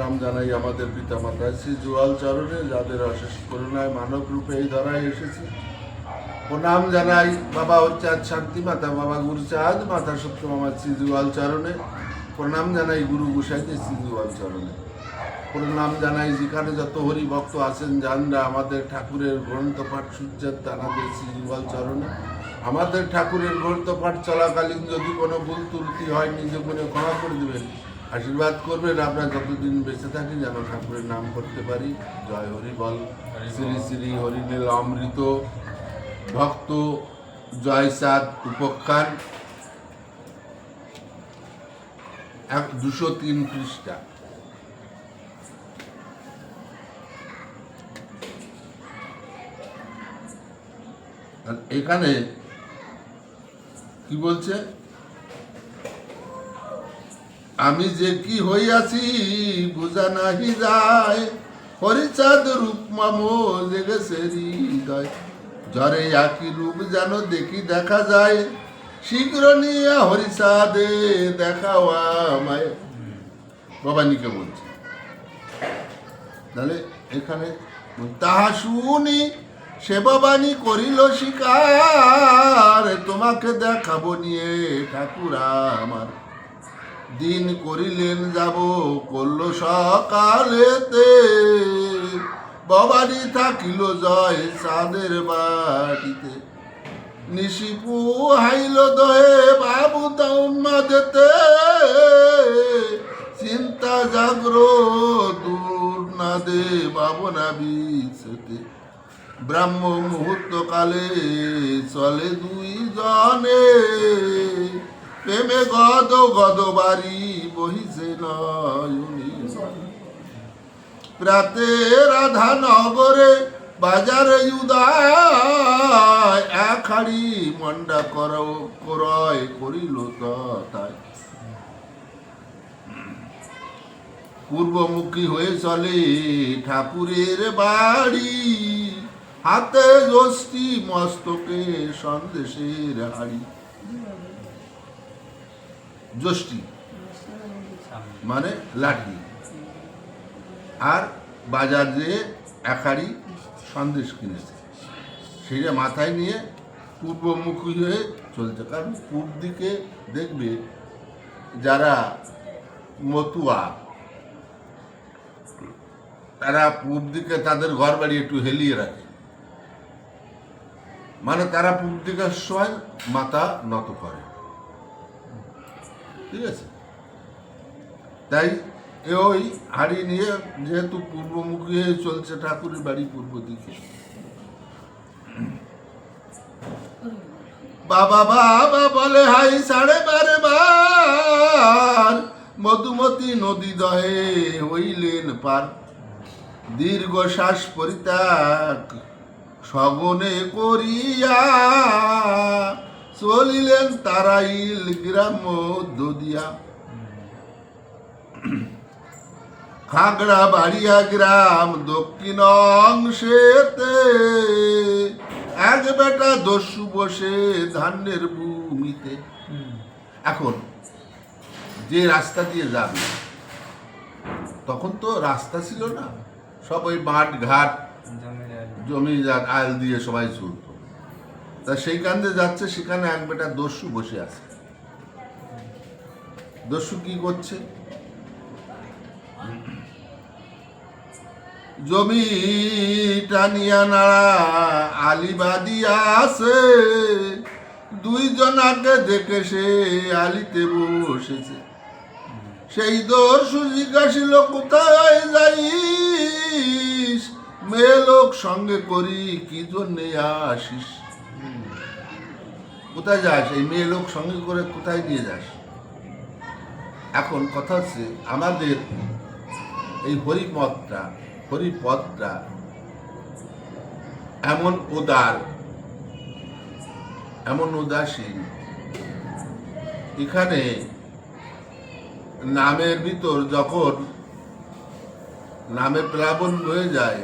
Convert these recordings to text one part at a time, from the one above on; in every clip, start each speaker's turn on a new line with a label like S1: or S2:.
S1: প্রণাম জানাই আমাদের পিতা মাতা শ্রী জুয়াল চরণে, যাদের অশেষ করুণায় মানব রূপে এই ধরায় এসেছি। প্রণাম জানাই বাবা হরচাঁদ শান্তি মাতা, বাবা গুরুচাঁদ মাতা সত্য মামা শ্রী জুয়াল চরণে। প্রণাম জানাই গুরু গোসাইতে শ্রী জুয়াল চরণে। প্রণাম জানাই যেখানে যত হরি ভক্ত আছেন জানরা আমাদের ঠাকুরের গ্রন্থ পাঠ সূর্যের তানাদের শ্রী জুয়াল চরণে। আমাদের ঠাকুরের গ্রন্থ পাঠ চলাকালীন যদি কোনো ভুল ত্রুটি হয় নিজ মনে ক্ষমা করে দেবেন, আশীর্বাদ করবেন আমরা যতদিন বেঁচে থাকি যেন ঠাকুরের নাম করতে পারি। জয় হরি বল। শ্রী শ্রী হরিনীল অমৃত ভক্ত জয়সাদ উপখ্যান 203 পৃষ্ঠা। এখানে কি বলছে, আমি যে কি হইয়াছি বুঝা নাহি যায়, হরিচাঁদ রূপ মামো জেগেছে হৃদয়, ঝরে একই রূপ যেন দেখি দেখা যায়, শীঘ্র নিয়ে হরিচাঁদে দেখাও আমায়। ভবানীকে বলছে। তাহলে এখানে তাহা শুনি সে ভবানী করিল স্বীকার, তোমাকে দেখাবো নিয়ে ঠাকুর আমার, দিন করিলেন যাব করল সকালেতে, ভবানী থাকিল জয় চাঁদের বাটিতে, নিশিপু হাইল দহে বাবু তাউন্মাদেতে, চিন্তা জাগ্র দূর না দে ভাবনা বিছেতে, ব্রাহ্ম মুহূর্ত কালে চলে দুই জনে, প্রেমে গদ গদ বাড়ি বহিছে নয়নি, প্রাতে রাধা নগরে বাজারে উদয়, এক হাড়ি মন্ডা ক্রয় করিল তথায়, পূর্বমুখী হয়ে চলে ঠাকুরের বাড়ি, হাতে যষ্টি মস্তকে সন্দেশের হাড়ি। যষ্টি মানে লাঠি, আর বাজার যেয়ে এক হাড়ি সন্দেশ কিনেছে, সেটা মাথায় নিয়ে পূর্বমুখী হয়ে চলছে। কারণ পূর্ব দিকে দেখবে যারা মতুয়া, তারা পূর্ব দিকে তাদের ঘর বাড়ি একটু হেলিয়ে রাখে, মানে তারা পূর্ব দিকের সময় মাথা নত করে, ঠিক আছে? তাই ওই হাড়ি নিয়ে যেহেতু পূর্বমুখী হয়ে চলছে ঠাকুরের বাড়ি পূর্ব দিকে, বাবা বাবা বলে হাই 12.5 বার, মধুমতি নদী দহে হইলেন পার, দীর্ঘ শ্বাস পরিত্যাগ সগনে করিয়া, চলিলেন তারাইল গ্রাম মধ্য দিয়া, খাগড়া বাড়িয়া গ্রাম দক্ষিণ অংশেতে, এক বেটা দস্যু বসে ধানের ভূমিতে। এখন যে রাস্তা দিয়ে যাবে, তখন তো রাস্তা ছিল না, সব ওই মাঠ ঘাট জমি আল দিয়ে সবাই চলত, তা সেইখান দিয়ে যাচ্ছে, সেখানে এক বেটা দস্যু বসে আছে। দস্যু কি করছে, জমি টানিয়া নাড়া আলিবাদিয়া আছে, দুইজনাকে দেখে সে আলিতে বসেছে, সেই দস্যু জিজ্ঞাসিল কোথায় যাইস, মেয়ে লোক সঙ্গে করি কি জন্যে আসিস, কোথায় যাস, এই মেয়ে লোক সঙ্গে করে কোথায় নিয়ে যাস? এখন কথা হচ্ছে আমাদের এই হরিপদটা এমন উদার, এমন উদাসীন, এখানে নামের ভিতর যখন নামে প্লাবন হয়ে যায়,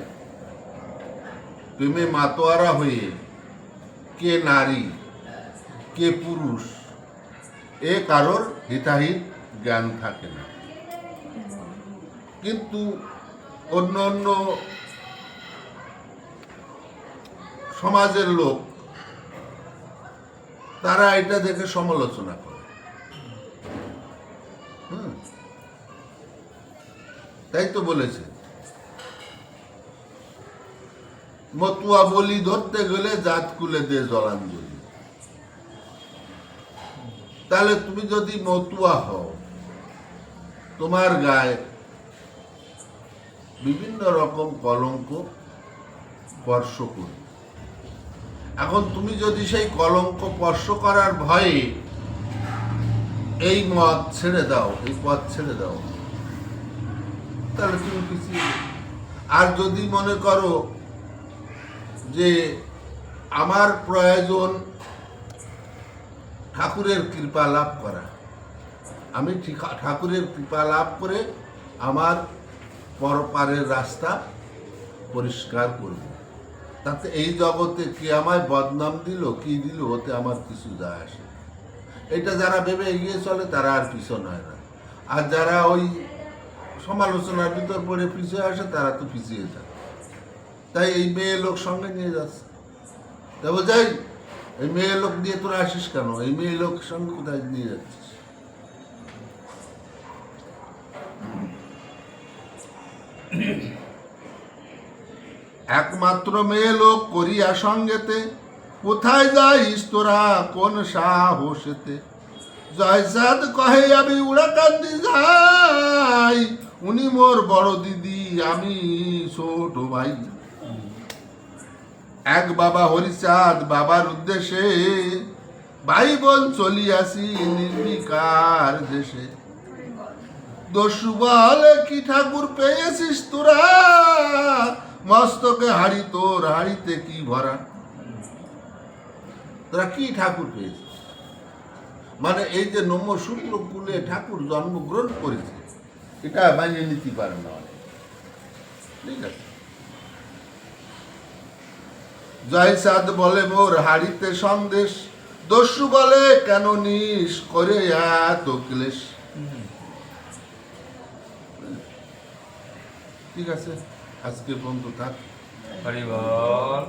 S1: প্রেমে মাতোয়ারা হয়ে কে নারী কে পুরুষ এ কারোর হিতাহিত জ্ঞান থাকে না। কিন্তু অন্য অন্য সমাজের লোক তারা এটা দেখে সমালোচনা করে। তাই তো বলেছে মতুয়া বলি ধরতে গেলে জাত কুলে দে জলাঞ্জলি। তাহলে তুমি যদি মতুয়া হও, তোমার গায়ে বিভিন্ন রকম কলঙ্ক স্পর্শ করবে। এখন তুমি যদি সেই কলঙ্ক স্পর্শ করার ভয়ে এই মত ছেড়ে দাও, এই পথ ছেড়ে দাও, তাহলে তুমি পিছিয়ে যাবে। আর যদি মনে করো যে আমার প্রয়োজন ঠাকুরের কৃপা লাভ করা, আমি ঠাকুরের কৃপা লাভ করে আমার পরপারের রাস্তা পরিষ্কার করব, তাতে এই জগতে কে আমায় বদনাম দিল কি দিল ওতে আমার কিছু যায় আসে। এটা যারা ভেবে এগিয়ে চলে তারা আর পিছন হয় না, আর যারা ওই সমালোচনার ভিতর পড়ে পিছিয়ে আসে তারা তো পিছিয়ে যায়। তাই এই মেয়ে লোক সঙ্গে নিয়ে যাচ্ছে, দেখো যাই এই মেয়ে লোক দিয়ে তোরা আসিস কেন, এই মেয়ে লোক সঙ্গে কোথায় নিয়ে যাচ্ছিস? একমাত্র মেয়ে লোক করিয়া সঙ্গেতে, কোথায় যাইস তোরা কোন সাহসেতে? জয়সাদ কহে আমি উড়াকান্দি যাই, উনি মোর বড় দিদি আমি ছোট ভাই। এক বাবা হরিচাঁদ বাবার উদ্দেশ্যে, ভাই বোন চলিয়াছি নির্বিকার দেশে। দস্যু বলে কি ঠাকুর পেয়েছিস তোরা, মস্তকে হাড়ি তোর হাড়িতে কি ভরা? তোরা কি ঠাকুর পেয়েছিস? মানে এই যে নমশূদ্র কুলে ঠাকুর জন্মগ্রহণ করেছে এটা মানিয়ে নিতে পারে না অনেক। ঠিক আছে, জয়সাদ বলে মোর হাড়িতে সন্দেশ, দস্যু বলে কেন নিস করে এত ক্লেশ। ঠিক আছে, আজকে পর্যন্ত থাক।
S2: হরি বল।